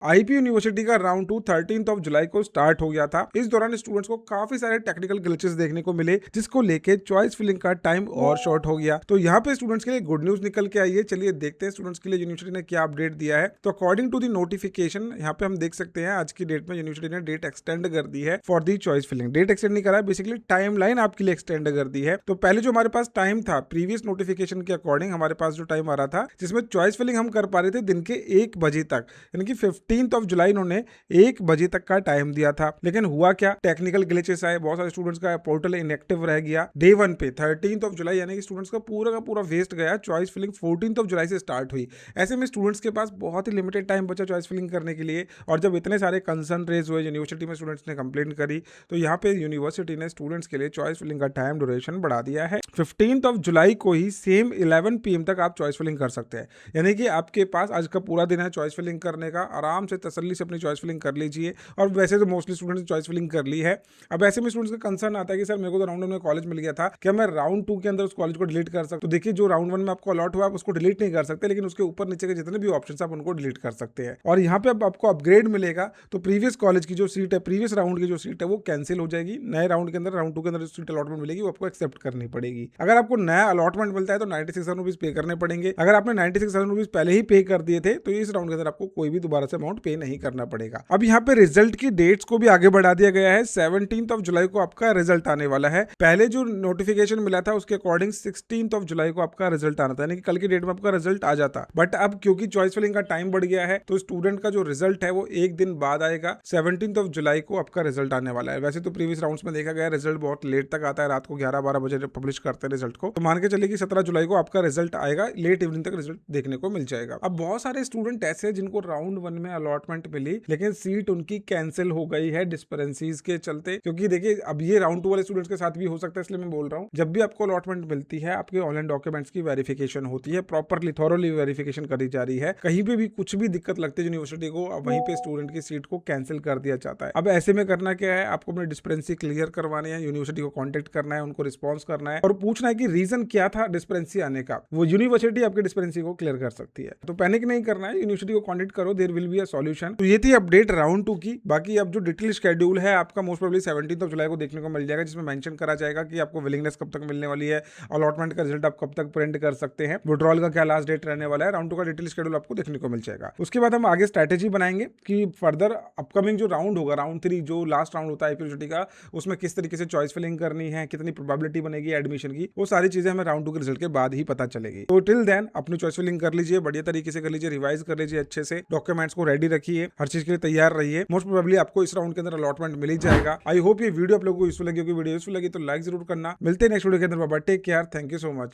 IP university का round 2 13 जुलाई को start हो गया था। इस दौरान स्टूडेंट्स को काफी सारे टेक्निकल ग्लिचेस देखने को मिले, जिसको लेके चॉइस फिलिंग का टाइम और शॉर्ट हो गया। तो यहाँ पे स्टूडेंट्स के लिए गुड न्यूज निकल के आई है। चलिए देखते हैं स्टूडेंट्स के लिए यूनिवर्सिटी ने क्या अपडेट दिया है। तो अकॉर्डिंग टू द नोटिफिकेशन यहाँ पे हम देख सकते हैं आज की डेट में यूनिवर्सिटी ने डेट एक्सटेंड कर दी है for the choice filling. Date extend नहीं करा है, बेसिकली टाइम लाइन आपके लिए एक्सटेंड कर दी है। तो पहले जो हमारे पास टाइम था प्रीवियस नोटिफिकेशन के अकॉर्डिंग, हमारे पास जो टाइम आ रहा था जिसमें चॉइस फिलिंग हम कर पा रहे थे दिन के 1 बजे तक, यानी कि 15 जुलाई इन्होंने 1 बजे तक का टाइम दिया था। लेकिन हुआ क्या, टेक्निकल ग्लिचेस आए, बहुत सारे स्टूडेंट्स का पोर्टल इनएक्टिव रह गया डे 1 पे 13 जुलाई, यानी कि स्टूडेंट्स का पूरा वेस्ट गया। चॉइस फिलिंग 14 जुलाई से स्टार्ट हुई। ऐसे में स्टूडेंट्स के पास बहुत ही लिमिटेड टाइम बचा चॉइस फिलिंग करने के लिए। और जब इतने सारे कंसर्न रेज हुए यूनिवर्सिटी में, स्टूडेंट्स ने कंप्लेंट करी, तो यहाँ पे यूनिवर्सिटी ने स्टूडेंट्स के लिए चॉइस फिलिंग का टाइम ड्यूरेशन बढ़ा दिया है। 15 जुलाई को ही सेम 11 PM तक आप चॉइस फिलिंग कर सकते हैं। यानी कि आपके पास आज का पूरा दिन है चॉइस फिलिंग करने का। आराम से तसल्ली से अपनी चॉइस फिलिंग कर लीजिए। और वैसे तो मोस्टली स्टूडेंट्स ने चॉइस फिलिंग कर ली है। अब ऐसे में स्टूडेंट्स का कंसर्न आता है कि सर मेरे को तो राउंड 1 में कॉलेज मिल गया था, क्या मैं राउंड 2 के अंदर उस कॉलेज को डिलीट कर सकता हूं? तो देखिए, जो राउंड 1 में आपको अलॉट हुआ आप उसको डिलीट नहीं कर सकते, लेकिन उसके ऊपर नीचे के जितने भी ऑप्शन आप उनको डिलीट कर सकते हैं। और यहाँ पे अब आपको अपग्रेड मिलेगा, तो प्रीवियस कॉलेज की जो सीट है, प्रीवियस राउंड की जो सीट है वो कैंसिल हो जाएगी। नए राउंड के अंदर, राउंड 2 के अंदर जो सीट अलॉटमेंट मिलेगी वो आपको एक्सेप्ट करनी पड़ेगी। अगर आपको नया अलॉटमेंट मिलता है तो 96,000 रुपीज पे करने पड़ेंगे। अगर आपने 96,000 रुपीज पहले ही पे कर दिए थे तो इस राउंड के अंदर आपको कोई भी दोबारा से अमाउंट पे नहीं करना पड़ेगा। अब यहाँ पे रिजल्ट की डेट्स को भी आगे बढ़ा दिया गया है। 17 जुलाई को आपका रिजल्ट आने वाला है। पहले जो नोटिफिकेशन मिला था उसके अकॉर्डिंग 16 जुलाई को आपका रिजल्ट आना था, यानी कि कल की डेट में आपका रिजल्ट आ जाता। बट अब क्योंकि चॉइस फिलिंग का टाइम बढ़ गया है तो स्टूडेंट का जो रिजल्ट है वो एक दिन बाद आएगा। 17 जुलाई को आपका रिजल्ट आने वाला है। वैसे तो प्रीवियस राउंड्स में देखा गया रिजल्ट बहुत लेट तक आता है, रात को 11-12 बजे पब्लिश करते हैं रिजल्ट को। तो मान के चलिए कि 17 जुलाई को आपका रिजल्ट आएगा, लेट इवनिंग तक रिजल्ट देखने को मिल जाएगा। अब बहुत सारे स्टूडेंट ऐसे हैं जिनको राउंड 1 में अलॉटमेंट मिली, लेकिन सीट उनकी कैंसिल हो गई है डिस्पेरेंसीज के चलते। क्योंकि देखिए, अब ये राउंड 2 वाले स्टूडेंट्स के साथ भी हो सकता है, इसलिए मैं बोल रहा हूँ जब भी आपको अलॉटमेंट मिलती है आपके ऑनलाइन डॉक्यूमेंट्स की वेरिफिकेशन होती है, प्रॉपरली थॉरोली वेरिफिकेशन करी जा रही है। कहीं पे भी कुछ भी दिक्कत लगती है यूनिवर्सिटी को, अब वहीं पे स्टूडेंट की सीट को कैंसिल कर दिया जाता है। अब ऐसे में करना क्या है, आपको अपनी डिस्पेरेंसी क्लियर करवानी है, यूनिवर्सिटी को कॉन्टेक्ट करना है, उनको रिस्पॉन्स करना है और पूछना है कि रीजन क्या था डिस्पेरेंसी आने का। वो यूनिवर्सिटी आपकी डिस्पेरेंसी को क्लियर कर सकती है। तो पैनिक नहीं करना है, यूनिवर्सिटी को कॉन्टेक्ट करो, there will be a solution. तो ये थी अपडेट राउंड 2 की। बाकी अब जो डिटेल शेड्यूल है आपका मोस्ट प्रोबेबली 17 जुलाई को देखने को मिल जाएगा, जिसमें मेंशन करा जाएगा कि आपको विलिंगनेस कब तक मिलने वाली है, अलॉटमेंट का रिजल्ट आप कब तक प्रिंट कर सकते हैं, विड्रॉल का क्या लास्ट डेट रहने वाला है। राउंड 2 का डिटेल शेड्यूल आपको देखने को मिल जाएगा। उसके बाद हम आगे स्ट्रैटेजी बनाएंगे कि फर्दर अपकमिंग जो राउंड होगा, राउंड 3 जो लास्ट राउंड होता है यूनिवर्सिटी का, उसमें किस तरीके से चॉइस फिलिंग करनी है, कितनी प्रोबेबिलिटी बनेगी एडमिशन की, वो सारी चीजें हमें राउंड 2 के रिजल्ट के बाद ही पता चलेगी। तो टिल देन अपनी चॉइस फिलिंग कर लीजिए, बढ़िया तरीके से कर लीजिए, रिवाइज कर लीजिए अच्छे से, डॉक्यूमेंट्स को रेडी रखिए, हर चीज के लिए तैयार रहिए। मोस्ट प्रोबेबली आपको इस राउंड के अंदर अलॉटमेंट मिल ही जाएगा। आई होप ये वीडियो आप लोगों को यूजफुल लगी होगी। वीडियो यूजफुल लगी तो लाइक जरूर करना। मिलते हैं नेक्स्ट वीडियो के अंदर। Bye bye, take care, thank you so much.